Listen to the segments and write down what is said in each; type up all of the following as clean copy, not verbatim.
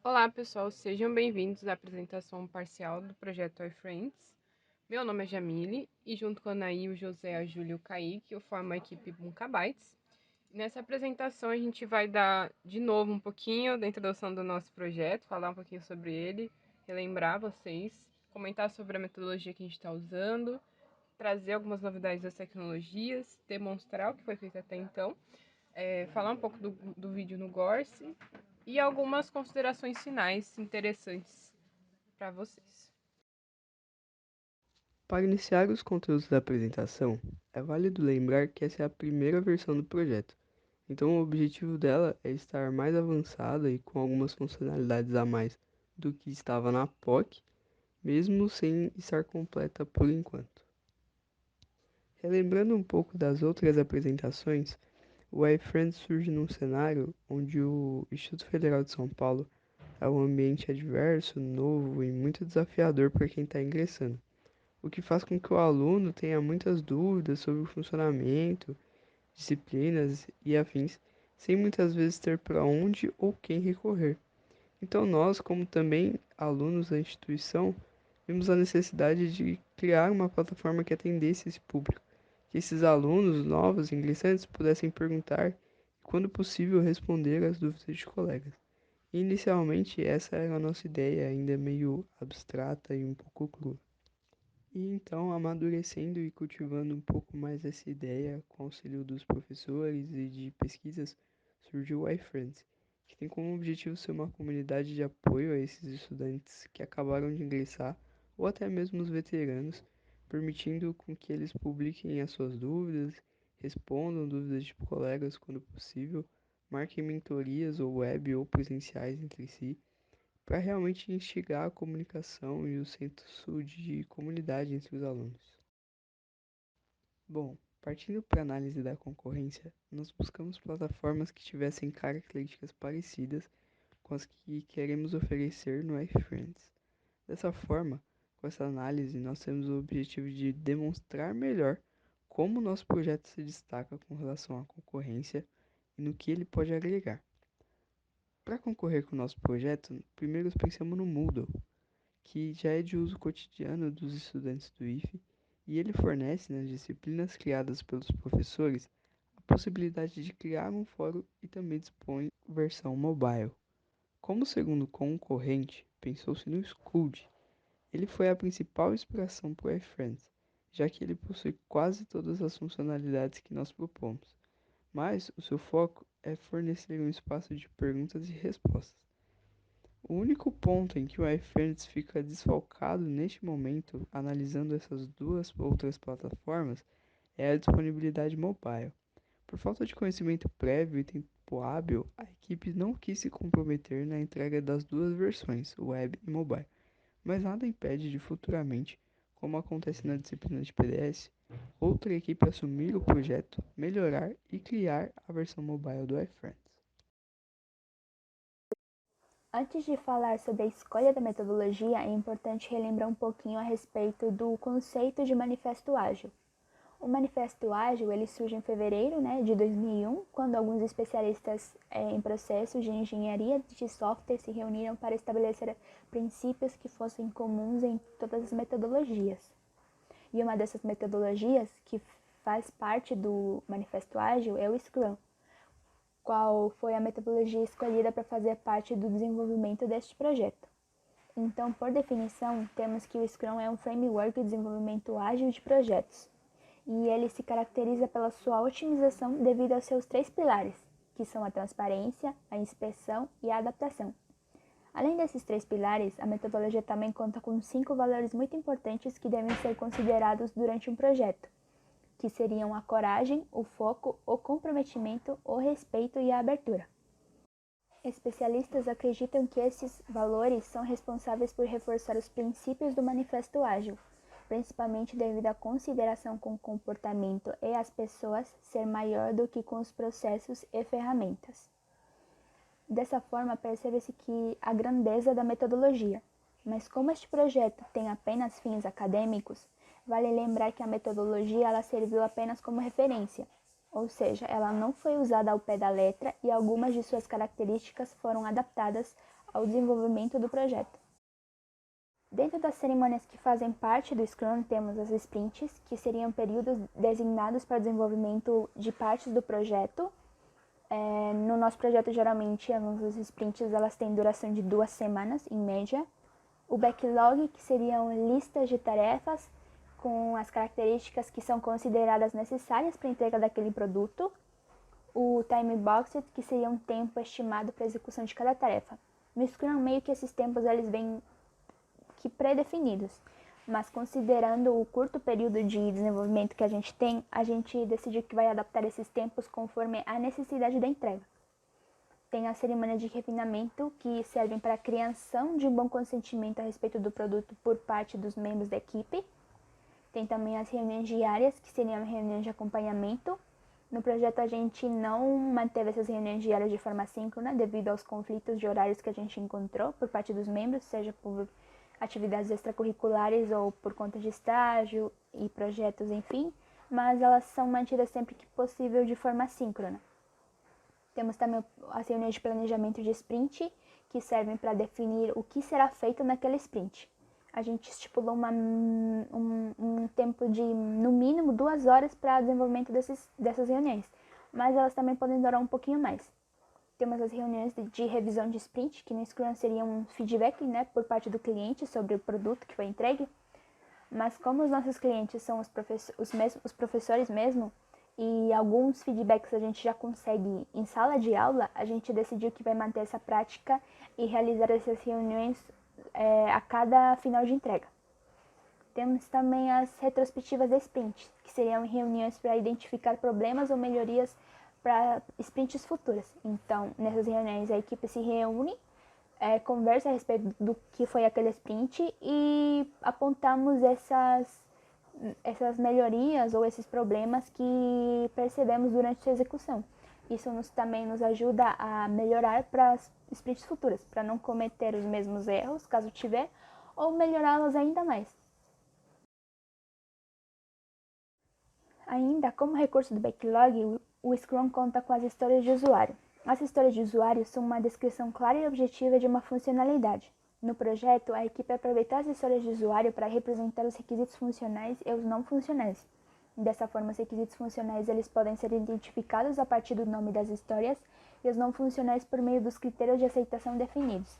Olá, pessoal, sejam bem-vindos à apresentação parcial do projeto iFriends. Meu nome é Jamile e junto com a Anaí, o José, a Júlia e o Kaique, eu formo a equipe Bunkabytes. Nessa apresentação a gente vai dar de novo um pouquinho da introdução do nosso projeto, falar um pouquinho sobre ele, relembrar vocês, comentar sobre a metodologia que a gente está usando, trazer algumas novidades das tecnologias, demonstrar o que foi feito até então, falar um pouco do vídeo no Gorse e algumas considerações finais interessantes para vocês. Para iniciar os conteúdos da apresentação, é válido lembrar que essa é a primeira versão do projeto, então o objetivo dela é estar mais avançada e com algumas funcionalidades a mais do que estava na POC, mesmo sem estar completa por enquanto. Relembrando um pouco das outras apresentações, o iFriends surge num cenário onde o Instituto Federal de São Paulo é um ambiente adverso, novo e muito desafiador para quem está ingressando, o que faz com que o aluno tenha muitas dúvidas sobre o funcionamento, disciplinas e afins, sem muitas vezes ter para onde ou quem recorrer. Então nós, como também alunos da instituição, vimos a necessidade de criar uma plataforma que atendesse esse público, que esses alunos novos ingressantes pudessem perguntar e, quando possível, responder às dúvidas de colegas. Inicialmente, essa era a nossa ideia, ainda meio abstrata e um pouco crua. E então, amadurecendo e cultivando um pouco mais essa ideia, com o auxílio dos professores e de pesquisas, surgiu o iFriends, que tem como objetivo ser uma comunidade de apoio a esses estudantes que acabaram de ingressar, ou até mesmo os veteranos, permitindo com que eles publiquem as suas dúvidas, respondam dúvidas de colegas quando possível, marquem mentorias ou web ou presenciais entre si, para realmente instigar a comunicação e o senso de comunidade entre os alunos. Bom, partindo para a análise da concorrência, nós buscamos plataformas que tivessem características parecidas com as que queremos oferecer no iFriends. Dessa forma, com essa análise, nós temos o objetivo de demonstrar melhor como o nosso projeto se destaca com relação à concorrência e no que ele pode agregar. Para concorrer com o nosso projeto, primeiro pensamos no Moodle, que já é de uso cotidiano dos estudantes do IFE, e ele fornece, nas disciplinas criadas pelos professores, a possibilidade de criar um fórum e também dispõe versão mobile. Como segundo concorrente, pensou-se no Schooled. Ele foi a principal inspiração para o iFriends, já que ele possui quase todas as funcionalidades que nós propomos, mas o seu foco é fornecer um espaço de perguntas e respostas. O único ponto em que o iFriends fica desfalcado neste momento, analisando essas duas outras plataformas, é a disponibilidade mobile. Por falta de conhecimento prévio e tempo hábil, a equipe não quis se comprometer na entrega das duas versões, web e mobile, mas nada impede de futuramente, como acontece na disciplina de PDS, outra equipe assumir o projeto, melhorar e criar a versão mobile do iFriends. Antes de falar sobre a escolha da metodologia, é importante relembrar um pouquinho a respeito do conceito de manifesto ágil. O manifesto ágil ele surge em fevereiro de 2001, quando alguns especialistas em processos de engenharia de software se reuniram para estabelecer princípios que fossem comuns em todas as metodologias. E uma dessas metodologias que faz parte do manifesto ágil é o Scrum, qual foi a metodologia escolhida para fazer parte do desenvolvimento deste projeto. Então, por definição, temos que o Scrum é um framework de desenvolvimento ágil de projetos, e ele se caracteriza pela sua otimização devido aos seus 3 pilares, que são a transparência, a inspeção e a adaptação. Além desses 3 pilares, a metodologia também conta com 5 valores muito importantes que devem ser considerados durante um projeto, que seriam a coragem, o foco, o comprometimento, o respeito e a abertura. Especialistas acreditam que esses valores são responsáveis por reforçar os princípios do Manifesto Ágil, principalmente devido à consideração com o comportamento e as pessoas ser maior do que com os processos e ferramentas. Dessa forma, percebe-se que a grandeza da metodologia. Mas como este projeto tem apenas fins acadêmicos, vale lembrar que a metodologia ela serviu apenas como referência, ou seja, ela não foi usada ao pé da letra e algumas de suas características foram adaptadas ao desenvolvimento do projeto. Dentro das cerimônias que fazem parte do Scrum, temos as sprints, que seriam períodos designados para o desenvolvimento de partes do projeto. No nosso projeto, geralmente, as sprints elas têm duração de 2 semanas, em média. O backlog, que seriam listas de tarefas com as características que são consideradas necessárias para a entrega daquele produto. O time boxed, que seria um tempo estimado para a execução de cada tarefa. No Scrum, meio que esses tempos eles vêm que pré-definidos, mas considerando o curto período de desenvolvimento que a gente tem, a gente decidiu que vai adaptar esses tempos conforme a necessidade da entrega. Tem a cerimônia de refinamento, que servem para a criação de um bom consentimento a respeito do produto por parte dos membros da equipe. Tem também as reuniões diárias, que seriam reuniões de acompanhamento. No projeto a gente não manteve essas reuniões diárias de forma síncrona, devido aos conflitos de horários que a gente encontrou por parte dos membros, seja por atividades extracurriculares ou por conta de estágio e projetos, enfim, mas elas são mantidas sempre que possível de forma síncrona. Temos também as reuniões de planejamento de sprint, que servem para definir o que será feito naquele sprint. A gente estipulou um tempo de, no mínimo, 2 horas para o desenvolvimento dessas reuniões, mas elas também podem durar um pouquinho mais. Temos as reuniões de revisão de sprint, que no Scrum seria um feedback, por parte do cliente sobre o produto que foi entregue. Mas como os nossos clientes são os professores mesmo, e alguns feedbacks a gente já consegue em sala de aula, a gente decidiu que vai manter essa prática e realizar essas reuniões a cada final de entrega. Temos também as retrospectivas de sprint, que seriam reuniões para identificar problemas ou melhorias para sprints futuras. Então, nessas reuniões, a equipe se reúne, conversa a respeito do que foi aquele sprint e apontamos essas melhorias ou esses problemas que percebemos durante sua execução. Isso também nos ajuda a melhorar para as sprints futuras, para não cometer os mesmos erros, caso tiver, ou melhorá-los ainda mais. Ainda, como recurso do backlog, o Scrum conta com as histórias de usuário. As histórias de usuário são uma descrição clara e objetiva de uma funcionalidade. No projeto, a equipe aproveitou as histórias de usuário para representar os requisitos funcionais e os não funcionais. Dessa forma, os requisitos funcionais eles podem ser identificados a partir do nome das histórias e os não funcionais por meio dos critérios de aceitação definidos.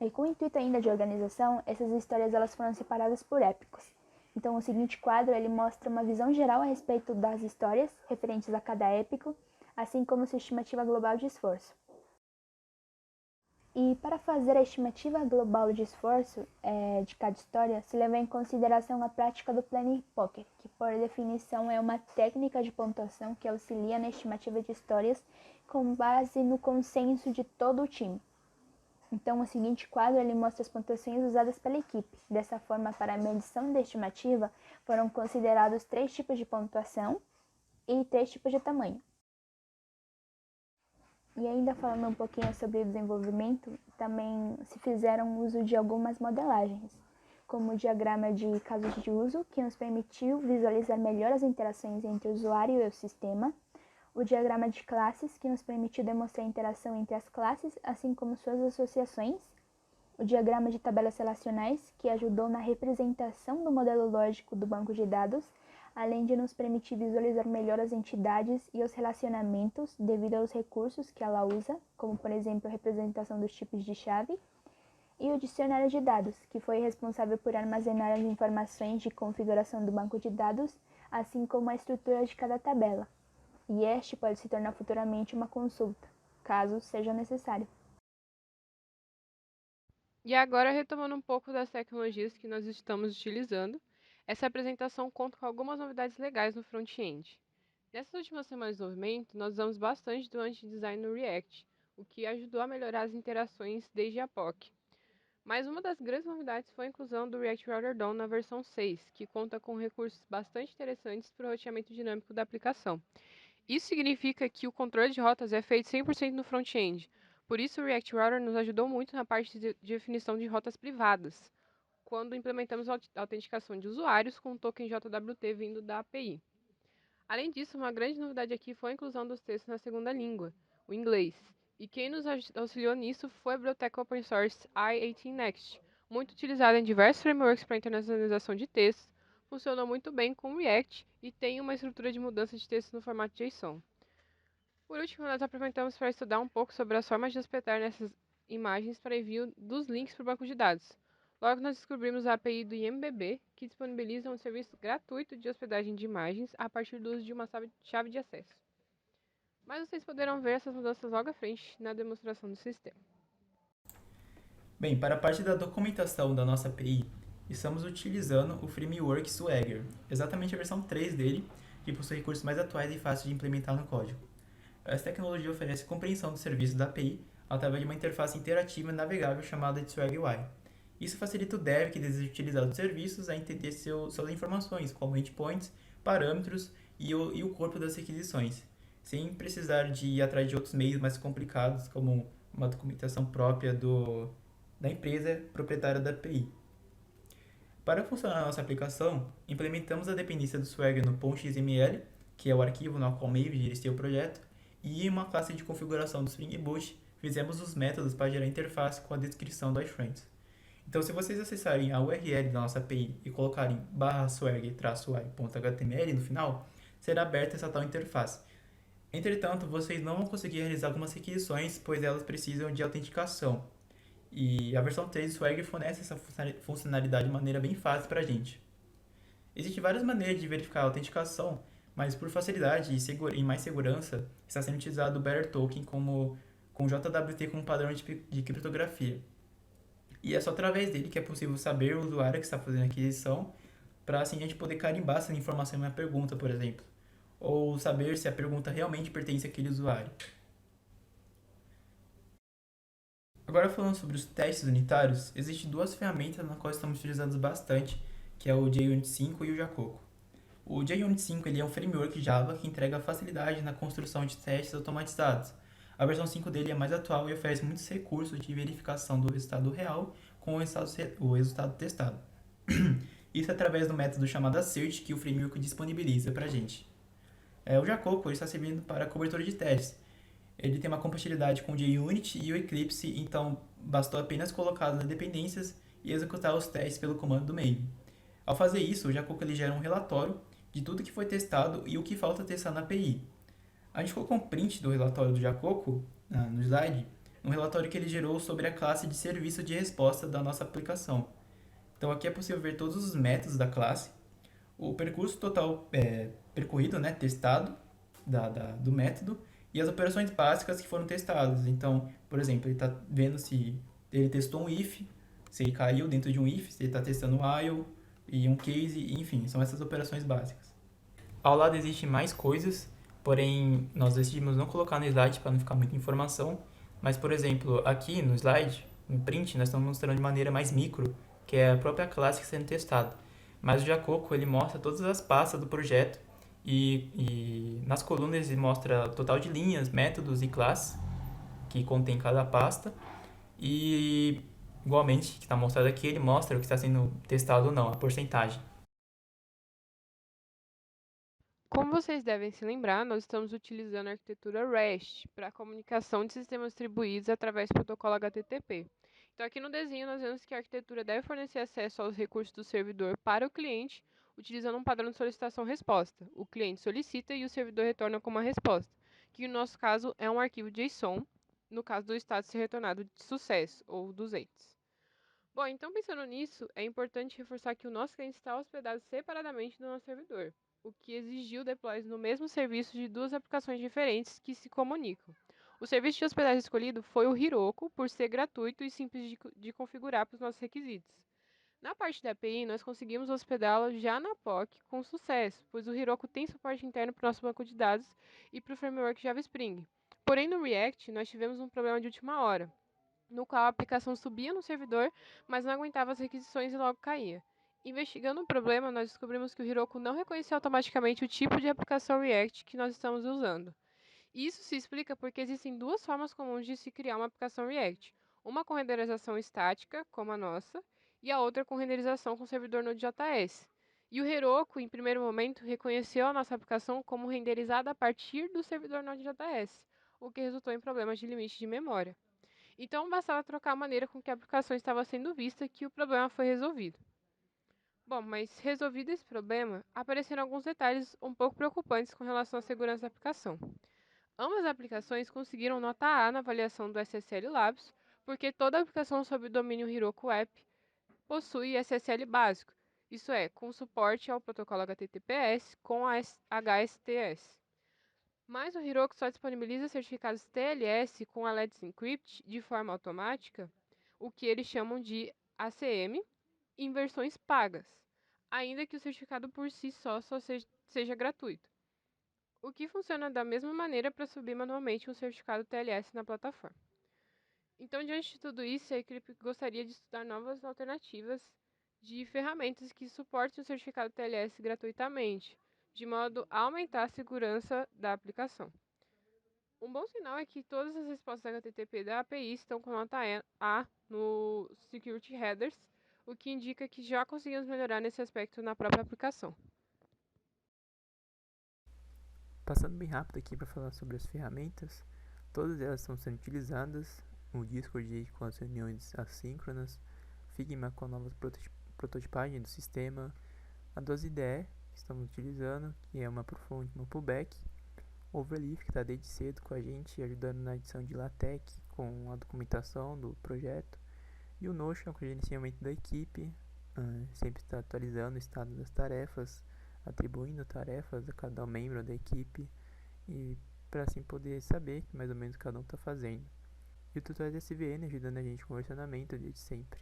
E com o intuito ainda de organização, essas histórias elas foram separadas por épicos. Então, o seguinte quadro ele mostra uma visão geral a respeito das histórias referentes a cada épico, assim como sua estimativa global de esforço. E para fazer a estimativa global de esforço de cada história, se leva em consideração a prática do Planning Poker, que por definição é uma técnica de pontuação que auxilia na estimativa de histórias com base no consenso de todo o time. Então, o seguinte quadro ele mostra as pontuações usadas pela equipe. Dessa forma, para a medição da estimativa, foram considerados 3 tipos de pontuação e 3 tipos de tamanho. E ainda falando um pouquinho sobre o desenvolvimento, também se fizeram uso de algumas modelagens, como o diagrama de casos de uso, que nos permitiu visualizar melhor as interações entre o usuário e o sistema, o diagrama de classes, que nos permitiu demonstrar a interação entre as classes, assim como suas associações, o diagrama de tabelas relacionais, que ajudou na representação do modelo lógico do banco de dados, além de nos permitir visualizar melhor as entidades e os relacionamentos devido aos recursos que ela usa, como por exemplo a representação dos tipos de chave, e o dicionário de dados, que foi responsável por armazenar as informações de configuração do banco de dados, assim como a estrutura de cada tabela. E este pode se tornar futuramente uma consulta, caso seja necessário. E agora, retomando um pouco das tecnologias que nós estamos utilizando, essa apresentação conta com algumas novidades legais no front-end. Nessas últimas semanas de desenvolvimento, nós usamos bastante do anti-design no React, o que ajudou a melhorar as interações desde a POC. Mas uma das grandes novidades foi a inclusão do React Router DOM na versão 6, que conta com recursos bastante interessantes para o roteamento dinâmico da aplicação. Isso significa que o controle de rotas é feito 100% no front-end. Por isso, o React Router nos ajudou muito na parte de definição de rotas privadas, quando implementamos a autenticação de usuários com o token JWT vindo da API. Além disso, uma grande novidade aqui foi a inclusão dos textos na segunda língua, o inglês, E quem nos auxiliou nisso foi a biblioteca open source i18next, muito utilizada em diversos frameworks para internacionalização de textos, funcionou muito bem com React e tem uma estrutura de mudança de texto no formato JSON. Por último, nós aproveitamos para estudar um pouco sobre as formas de hospedar nessas imagens para envio dos links para o banco de dados. Logo, nós descobrimos a API do IMBB, que disponibiliza um serviço gratuito de hospedagem de imagens a partir do uso de uma chave de acesso. Mas vocês poderão ver essas mudanças logo à frente na demonstração do sistema. Bem, para a parte da documentação da nossa API, estamos utilizando o framework Swagger, exatamente a versão 3 dele, que possui recursos mais atuais e fáceis de implementar no código. Essa tecnologia oferece compreensão do serviço da API através de uma interface interativa e navegável chamada de Swag UI. Isso facilita o dev que deseja utilizar os serviços a entender suas informações, como endpoints, parâmetros e o corpo das requisições, sem precisar de ir atrás de outros meios mais complicados, como uma documentação própria da empresa proprietária da API. Para funcionar a nossa aplicação, implementamos a dependência do Swagger no .xml, que é o arquivo no qual Maven gerencia o projeto, e em uma classe de configuração do Spring Boot, fizemos os métodos para gerar interface com a descrição do iFriends. Então, se vocês acessarem a URL da nossa API e colocarem /swag-ui.html no final, será aberta essa tal interface. Entretanto, vocês não vão conseguir realizar algumas requisições, pois elas precisam de autenticação. E a versão 3 do Swagger fornece essa funcionalidade de maneira bem fácil para a gente. Existem várias maneiras de verificar a autenticação, mas por facilidade e mais segurança, está sendo utilizado o Better Token com JWT como padrão de criptografia. E é só através dele que é possível saber o usuário que está fazendo a aquisição, para assim a gente poder carimbar essa informação em uma pergunta, por exemplo, ou saber se a pergunta realmente pertence àquele usuário. Agora falando sobre os testes unitários, existem duas ferramentas nas quais estamos utilizando bastante, que é o JUnit 5 e o Jacoco. O JUnit 5 ele é um framework Java que entrega facilidade na construção de testes automatizados. A versão 5 dele é mais atual e oferece muitos recursos de verificação do resultado real com o resultado testado. Isso através do método chamado assert que o framework disponibiliza para a gente. O Jacoco está servindo para cobertura de testes. Ele tem uma compatibilidade com o JUnit e o Eclipse, então bastou apenas colocar as dependências e executar os testes pelo comando do Maven. Ao fazer isso, o Jacoco ele gera um relatório de tudo que foi testado e o que falta testar na API. A gente colocou um print do relatório do Jacoco no slide, um relatório que ele gerou sobre a classe de serviço de resposta da nossa aplicação. Então aqui é possível ver todos os métodos da classe, o percurso total percorrido, testado do método, e as operações básicas que foram testadas. Então, por exemplo, ele está vendo se ele testou um if, se ele caiu dentro de um if, se ele está testando um while e um case, enfim, são essas operações básicas. Ao lado existem mais coisas, porém nós decidimos não colocar no slide para não ficar muita informação, mas, por exemplo, aqui no slide, no print, nós estamos mostrando de maneira mais micro, que é a própria classe que está sendo testada. Mas o Jacoco, ele mostra todas as pastas do projeto, e nas colunas ele mostra o total de linhas, métodos e classes que contém cada pasta. E, igualmente, que está mostrado aqui, ele mostra o que está sendo testado ou não, a porcentagem. Como vocês devem se lembrar, nós estamos utilizando a arquitetura REST para a comunicação de sistemas distribuídos através do protocolo HTTP. Então, aqui no desenho, nós vemos que a arquitetura deve fornecer acesso aos recursos do servidor para o cliente, utilizando um padrão de solicitação-resposta. O cliente solicita e o servidor retorna com uma resposta, que no nosso caso é um arquivo JSON, no caso do estado ser retornado de sucesso, ou 200. Bom, então pensando nisso, é importante reforçar que o nosso cliente está hospedado separadamente do nosso servidor, o que exigiu deploys no mesmo serviço de duas aplicações diferentes que se comunicam. O serviço de hospedagem escolhido foi o Heroku, por ser gratuito e simples de configurar para os nossos requisitos. Na parte da API, nós conseguimos hospedá-lo já na POC com sucesso, pois o Heroku tem suporte interno para o nosso banco de dados e para o framework Java Spring. Porém, no React, nós tivemos um problema de última hora, no qual a aplicação subia no servidor, mas não aguentava as requisições e logo caía. Investigando o problema, nós descobrimos que o Heroku não reconhecia automaticamente o tipo de aplicação React que nós estamos usando. Isso se explica porque existem duas formas comuns de se criar uma aplicação React. Uma com renderização estática, como a nossa, e a outra com renderização com servidor Node.js. E o Heroku, em primeiro momento, reconheceu a nossa aplicação como renderizada a partir do servidor Node.js, o que resultou em problemas de limite de memória. Então, bastava trocar a maneira com que a aplicação estava sendo vista que o problema foi resolvido. Bom, mas resolvido esse problema, apareceram alguns detalhes um pouco preocupantes com relação à segurança da aplicação. Ambas as aplicações conseguiram nota A na avaliação do SSL Labs, porque toda aplicação sob o domínio Heroku App possui SSL básico, isso é, com suporte ao protocolo HTTPS com a HSTS. Mas o Heroku só disponibiliza certificados TLS com a Let's Encrypt de forma automática, o que eles chamam de ACM, em versões pagas, ainda que o certificado por si só seja gratuito, o que funciona da mesma maneira para subir manualmente um certificado TLS na plataforma. Então, diante de tudo isso, a equipe gostaria de estudar novas alternativas de ferramentas que suportem o certificado TLS gratuitamente, de modo a aumentar a segurança da aplicação. Um bom sinal é que todas as respostas HTTP da API estão com nota A no Security Headers, o que indica que já conseguimos melhorar nesse aspecto na própria aplicação. Passando bem rápido aqui para falar sobre as ferramentas, todas elas estão sendo utilizadas, o Discord com as reuniões assíncronas, Figma com a nova prototipagem do sistema, a 12IDE que estamos utilizando, que é uma Profound, uma Pullback, Overleaf que está desde cedo com a gente, ajudando na edição de LaTeX com a documentação do projeto, e o Notion com o gerenciamento da equipe, sempre está atualizando o estado das tarefas, atribuindo tarefas a cada membro da equipe e para assim poder saber mais ou menos o que cada um está fazendo. E o tutorial SVN ajudando a gente com o versionamento desde sempre.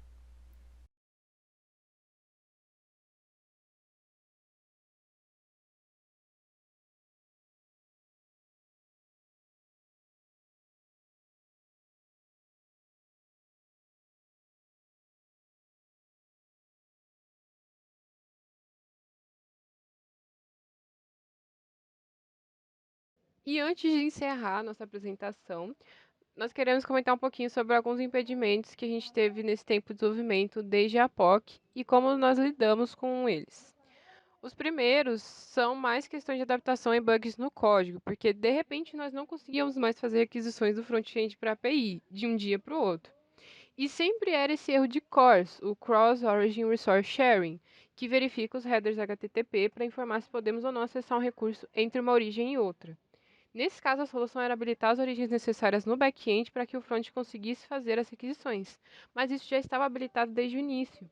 E antes de encerrar nossa apresentação, nós queremos comentar um pouquinho sobre alguns impedimentos que a gente teve nesse tempo de desenvolvimento desde a POC e como nós lidamos com eles. Os primeiros são mais questões de adaptação e bugs no código, porque de repente nós não conseguíamos mais fazer aquisições do front-end para a API de um dia para o outro. E sempre era esse erro de CORS, o Cross Origin Resource Sharing, que verifica os headers HTTP para informar se podemos ou não acessar um recurso entre uma origem e outra. Nesse caso, a solução era habilitar as origens necessárias no back-end para que o front conseguisse fazer as requisições, mas isso já estava habilitado desde o início.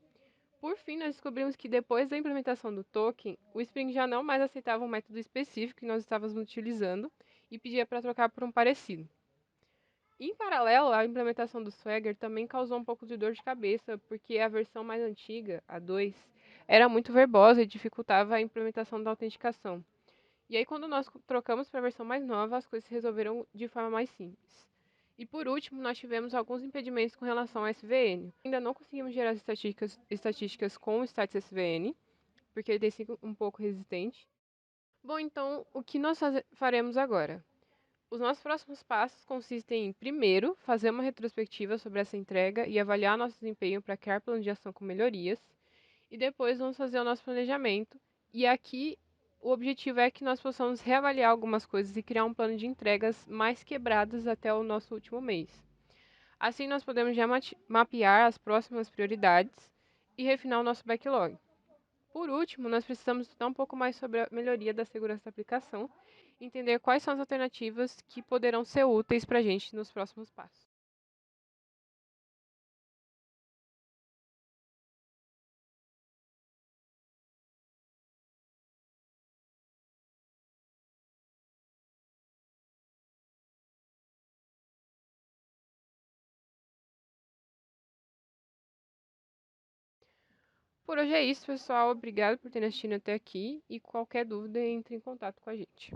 Por fim, nós descobrimos que depois da implementação do token, o Spring já não mais aceitava um método específico que nós estávamos utilizando e pedia para trocar por um parecido. Em paralelo, a implementação do Swagger também causou um pouco de dor de cabeça, porque a versão mais antiga, a 2, era muito verbosa e dificultava a implementação da autenticação. E aí, quando nós trocamos para a versão mais nova, as coisas se resolveram de forma mais simples. E por último, nós tivemos alguns impedimentos com relação ao SVN. Ainda não conseguimos gerar estatísticas com o Stats SVN, porque ele tem sido um pouco resistente. Bom, então, o que nós faremos agora? Os nossos próximos passos consistem em, primeiro, fazer uma retrospectiva sobre essa entrega e avaliar nosso desempenho para criar plano de ação com melhorias. E depois vamos fazer o nosso planejamento. E aqui o objetivo é que nós possamos reavaliar algumas coisas e criar um plano de entregas mais quebradas até o nosso último mês. Assim, nós podemos já mapear as próximas prioridades e refinar o nosso backlog. Por último, nós precisamos estudar um pouco mais sobre a melhoria da segurança da aplicação e entender quais são as alternativas que poderão ser úteis para a gente nos próximos passos. Por hoje é isso, pessoal. Obrigado por terem assistido até aqui e qualquer dúvida, entre em contato com a gente.